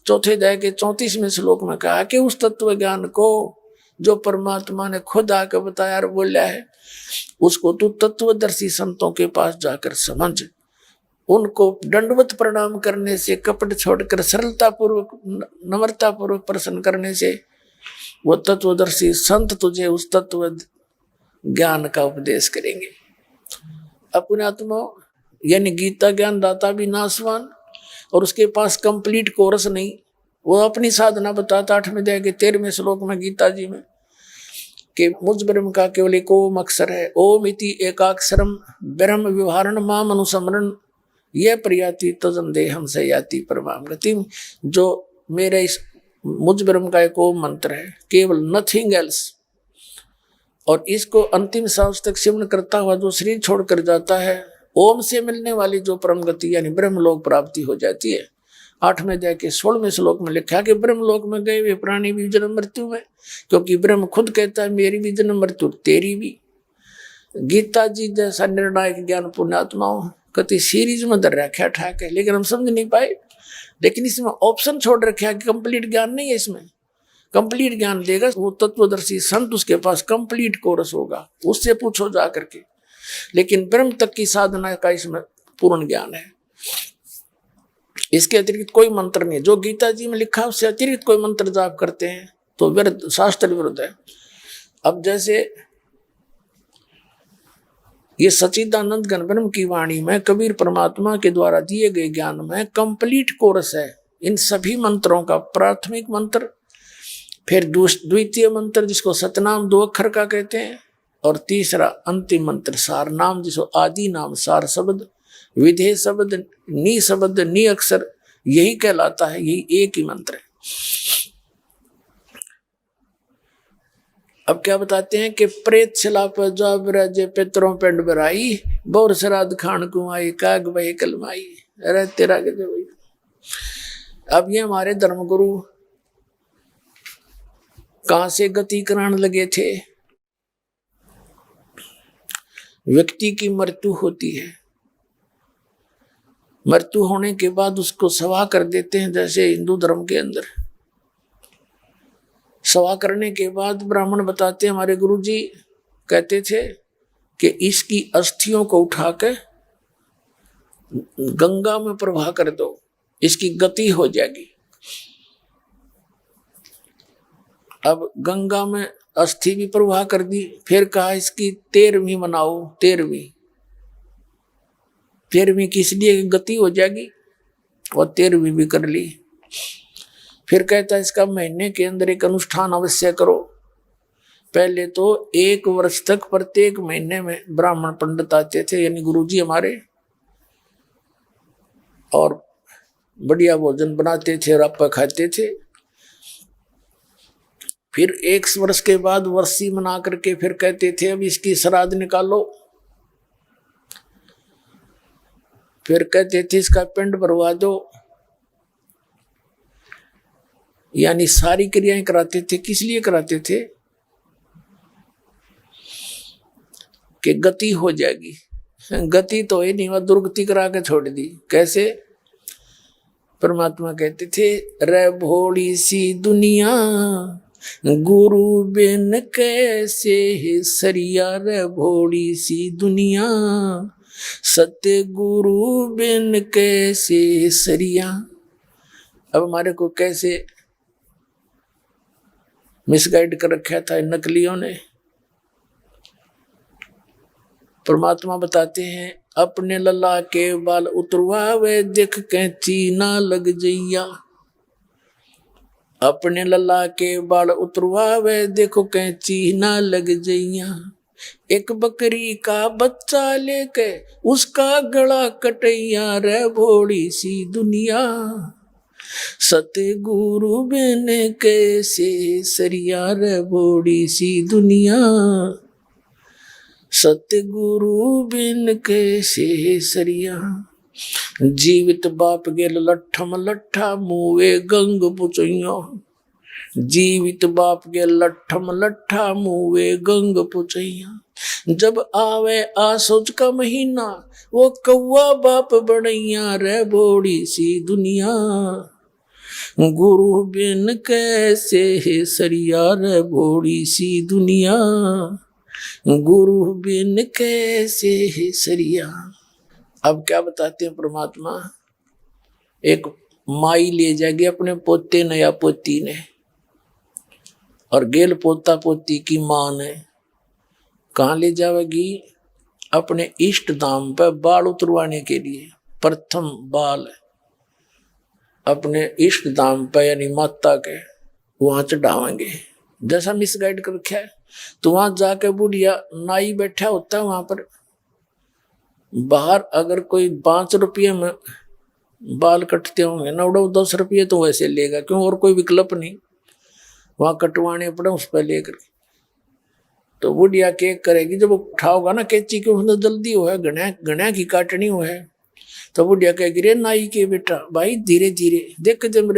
चौथे अध्याय के 34वें श्लोक में कहा कि उस तत्व ज्ञान को जो परमात्मा ने खुद आकर बताया और बोला है, उसको तू तत्वदर्शी संतों के पास जाकर समझ, उनको दंडवत प्रणाम करने से, कपट छोड़कर सरलता पूर्वक नम्रता पूर्वक प्रश्न करने से वो तत्वदर्शी संत तुझे उस तत्व ज्ञान का उपदेश करेंगे। अपने आत्मा यानी गीता ज्ञान दाता भी नासवान, और उसके पास कंप्लीट कोर्स नहीं। वो अपनी साधना बताता 8वें अध्याय के 13वें श्लोक में गीता जी में कि मुझ ब्रह्म का केवल एक ओम अक्षर है, ओम इति एकाक्षरम ब्रह्म व्यवहारण माम अनुसमरण यह प्रयाति तजन देहम से याति परमाम गति। जो मेरे इस मुझ ब्रह्म का एक ओम मंत्र है, केवल नथिंग एल्स, और इसको अंतिम सांस तक सिमरण करता हुआ जो शरीर छोड़कर जाता है, ओम से मिलने वाली जो परम गति यानी ब्रह्मलोक प्राप्ति हो जाती है। 8वें अध्याय के 16वें श्लोक में लिखा कि ब्रह्मलोक में गए वे प्राणी भी जन्म मृत्यु में, क्योंकि ब्रह्म खुद कहता है मेरी भी जन्म मृत्यु तेरी भी। गीता जी जैसा निर्णायक ज्ञान पुण्यात्माओं कति सीरीज में दर रखा ठाक है, लेकिन हम समझ नहीं पाए। लेकिन इसमें ऑप्शन छोड़ रखा कि कंप्लीट ज्ञान नहीं है, इसमें कंप्लीट ज्ञान देगा वो तत्वदर्शी संत, उसके पास कंप्लीट कोर्स होगा, उससे पूछो जा करके। लेकिन ब्रह्म तक की साधना का इसमें पूर्ण ज्ञान है, इसके अतिरिक्त कोई मंत्र नहीं। जो गीता जी में लिखा उससे अतिरिक्त कोई मंत्र जाप करते हैं तो विरुद्ध, शास्त्र विरुद्ध है। अब जैसे ये सच्चिदानंद घन ब्रह्म की वाणी में कबीर परमात्मा के द्वारा दिए गए ज्ञान में कंप्लीट कोर्स है इन सभी मंत्रों का। प्राथमिक मंत्र, फिर द्वितीय मंत्र जिसको सतनाम 2 अक्षर का कहते हैं, और तीसरा अंतिम मंत्र सार नाम जिसको आदि नाम सार शब्द विधेय शब्द नी शब्द नी अक्षर यही कहलाता है, यही एक ही मंत्र है। अब क्या बताते हैं कि प्रेत छलाप जब राजे पितरों पिंड बराई बोर श्राद्ध खान कुमाई काग वही कलमाई। अरे तेरा के भाई, अब ये हमारे धर्मगुरु कहां से गति कराने लगे थे। व्यक्ति की मृत्यु होती है, मृत्यु होने के बाद उसको सवा कर देते हैं। जैसे हिंदू धर्म के अंदर सवा करने के बाद ब्राह्मण बताते हैं, हमारे गुरुजी कहते थे कि इसकी अस्थियों को उठा के गंगा में प्रवाह कर दो, इसकी गति हो जाएगी। अब गंगा में अस्थि भी प्रवाह कर दी, फिर कहा इसकी 13वीं मनाओ, 13वीं किस लिए गति हो जाएगी, और 13वीं भी कर ली। फिर कहता है इसका महीने के अंदर एक अनुष्ठान अवश्य करो। पहले तो 1 वर्ष तक प्रत्येक महीने में ब्राह्मण पंडित आते थे, यानी गुरुजी हमारे, और बढ़िया भोजन बनाते थे और आप खाते थे। फिर 1 वर्ष के बाद वर्षी मना करके फिर कहते थे अब इसकी श्राद्ध निकालो। फिर कहते थे इसका पिंड भरवा दो, यानी सारी क्रियाएं कराते थे। किस लिए कराते थे कि गति हो जाएगी। गति तो है नहीं, वह दुर्गति करा के छोड़ दी। कैसे? परमात्मा कहते थे रे भोली सी दुनिया गुरु बिन कैसे है सरिया, रे भोली सी दुनिया सत्य गुरु बिन कैसे सरिया। अब हमारे को कैसे मिसगाइड कर रखा था इन नकलियों ने। परमात्मा बताते हैं अपने लल्ला के बाल उतरवावे देख कैंची ना लग जइया। अपने लल्ला के बाल उतरवावे देखो कैंची ना लग जइया। एक बकरी का बच्चा लेके उसका गला कटैया, रे भोली सी दुनिया सतगुरु बिन कैसे सरिया, रे भोली सी दुनिया सतगुरु बिन कैसे सरिया। जीवित बाप गेल लट्ठम लट्ठा मुए गंग पुचैया। जीवित बाप गेल लट्ठम लट्ठा मुए गंग पुचैया। जब आवे आसोच का महीना वो कौवा बाप बनैया, रे भोली सी दुनिया गुरु बिन कैसे है सरिया, रे भोली सी दुनिया गुरु बिन कैसे है सरिया। अब क्या बताते हैं परमात्मा, एक माई ले जाएगी अपने पोते ने या पोती ने, और गेल पोता पोती की मां ने कहाँ ले जाएगी, अपने इष्ट धाम पर बाल उतरवाने के लिए। प्रथम बाल अपने इष्ट धाम पर यानी माता के वहां चढ़ावेंगे, जैसा मिसगाइड कर रखा है। तो वहां जाके बुढ़िया नाई बैठा होता है वहां पर, बाहर अगर कोई 5 रुपये में बाल कटते होंगे ना, 10 रुपये तो वैसे लेगा, क्यों और कोई विकल्प नहीं, वहां कटवाने पड़े उस पर लेकर। तो बुढ़िया क्या करेगी, जब उठाओगा ना कैंची के, उसने जल्दी हो है गणा की काटनी हो है, तो बुढ़िया कहेगी रे नाई के बेटा भाई धीरे धीरे देख, जब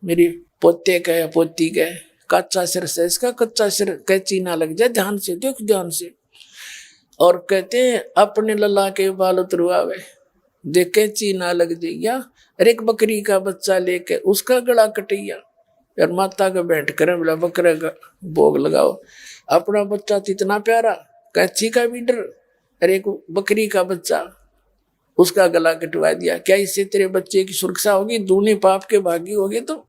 मेरे पोते का या पोती का कच्चा सिर से, इसका कच्चा सिर कैंची ना लग जाए, ध्यान से देख ध्यान से। और कहते हैं अपने लला के बाल उतरवावे, देख कैंची ना लग जाइया। अरे एक बकरी का बच्चा लेके उसका गला कटिया, और माता का बैठ कर बोला बकरे का भोग लगाओ। अपना बच्चा तो इतना प्यारा, कैंची का भी डर, अरे एक बकरी का बच्चा उसका गला कटवा दिया। क्या इससे तेरे बच्चे की सुरक्षा होगी, दूनी पाप के भागी होगे। तो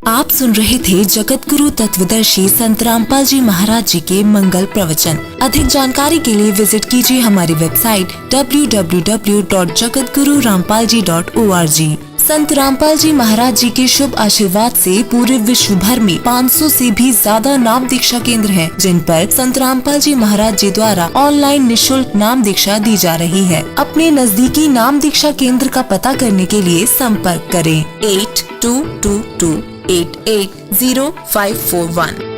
आप सुन रहे थे जगत गुरु तत्वदर्शी संत रामपाल जी महाराज जी के मंगल प्रवचन। अधिक जानकारी के लिए विजिट कीजिए हमारी वेबसाइट www.jagatgururampalji.org। संत रामपाल जी महाराज जी के शुभ आशीर्वाद से पूरे विश्व भर में 500 से भी ज्यादा नाम दीक्षा केंद्र हैं, जिन पर संत रामपाल जी महाराज जी द्वारा ऑनलाइन निशुल्क नाम दीक्षा दी जा रही है। अपने नजदीकी नाम दीक्षा केंद्र का पता करने के लिए संपर्क करें 8222880541।